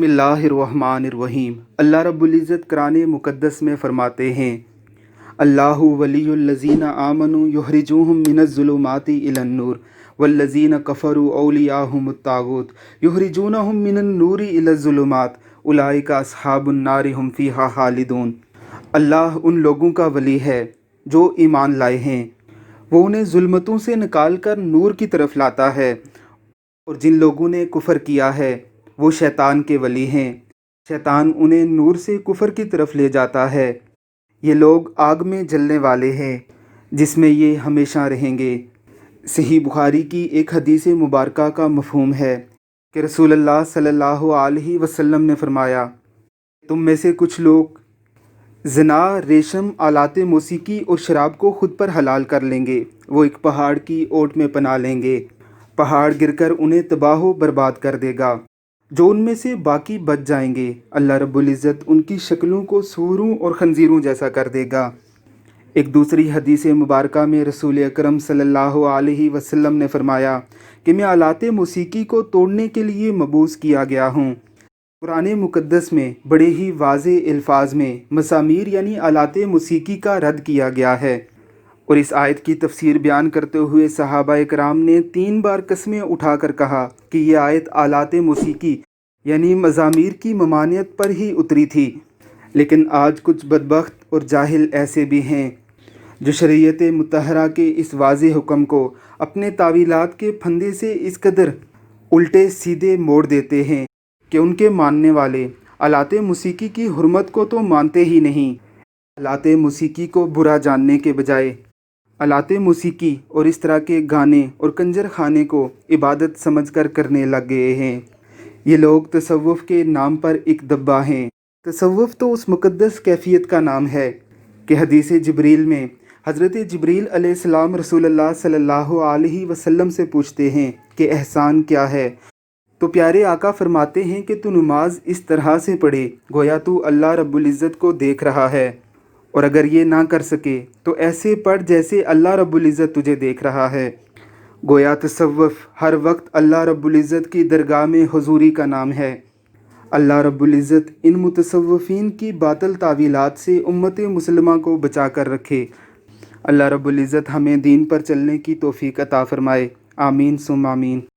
बिस्मिल्लाहिर्रहमानिर्रहीम। अल्लाह रब्बुल इज़्ज़त कुरान मुक़द्दस में फ़रमाते हैं, अल्लाहु वलियुल्लज़ीना आमनु युख़रिजुहुम मिनज़्ज़ुलुमाति इलन्नूर वल्लज़ीना कफ़रू औलियाहुमुत ताग़ूत युख़रिजूनहुम मिनन्नूरि इलज़्ज़ुलुमात उलाइका अस्हाबुन नारि हुम फ़ीहा ख़ालिदून। अल्लाह उन लोगों का वली है जो ईमान लाए हैं, वो उन्हें ज़ुल्मतों से निकाल कर नूर की तरफ लाता है, और जिन लोगों ने कुफ़र किया है वो शैतान के वली हैं। शैतान उन्हें नूर से कुफ़र की तरफ ले जाता है। ये लोग आग में जलने वाले हैं जिसमें ये हमेशा रहेंगे। सही बुखारी की एक हदीस मुबारका का मफ़हूम है कि रसूलुल्लाह सल्लल्लाहु अलैहि वसल्लम ने फ़रमाया, तुम में से कुछ लोग ज़िना, रेशम, आलाते मौसीकी और शराब को ख़ुद पर हलाल कर लेंगे। वो एक पहाड़ की ओट में पनाह लेंगे, पहाड़ गिरकर उन्हें तबाह बर्बाद कर देगा। जो उनमें से बाकी बच जाएंगे, अल्लाह रब्बुल इज़्ज़त उनकी शक्लों को सूरों और खंजीरों जैसा कर देगा। एक दूसरी हदीस मुबारका में रसूल अकरम सल्लल्लाहु अलैहि वसल्लम ने फ़रमाया कि मैं आलाते मौसीकी को तोड़ने के लिए मबूस किया गया हूँ। कुरान मुक़द्दस में बड़े ही वाज़े अल्फाज में मसामीर यानी आलाते मौसीकी का रद्द किया गया है, और इस आयत की तफसीर बयान करते हुए सहाबाए कराम ने 3 बार कस्में उठाकर कहा कि ये आयत आलाते मौसीकी यानी मज़ामीर की ममानियत पर ही उतरी थी। लेकिन आज कुछ बदबख्त और जाहिल ऐसे भी हैं जो शरीयत मुतहरा के इस वाज़े हुक्म को अपने तावीलात के फंदे से इस कदर उल्टे सीधे मोड़ देते हैं कि उनके मानने वाले आलाते मौसीकी की हुर्मत को तो मानते ही नहीं, आलाते मौसीकी को बुरा जानने के बजाय आलाते मौसीकी और इस तरह के गाने और कंजर खाने को इबादत समझकर करने लग गए हैं। ये लोग तसव्वुफ़ के नाम पर एक दब्बा हैं। तसव्वुफ़ तो उस मुक़द्दस कैफ़ियत का नाम है कि हदीस जिब्रील में हज़रत जिब्रील अलैहिस्सलाम रसूलुल्लाह सल्लल्लाहु अलैहि वसल्लम से पूछते हैं कि एहसान क्या है, तो प्यारे आका फरमाते हैं कि तू नमाज इस तरह से पढ़े गोया तू अल्लाह रब्बुल इज़्ज़त को देख रहा है, और अगर ये ना कर सके तो ऐसे पढ़ जैसे अल्लाह रब्बुल इज़्ज़त तुझे देख रहा है। गोया तसव्वुफ़ हर वक्त अल्लाह रब्बुल इज़्ज़त की दरगाह में हुज़ूरी का नाम है। अल्लाह रब्बुल इज़्ज़त इन मुतसव्विफ़ीन की बातिल तावीलात से उम्मत मुसलमा को बचा कर रखे। अल्लाह रब्बुल इज़्ज़त हमें दीन पर चलने की तौफ़ीक अता फ़रमाए। आमीन सुम्मा आमीन।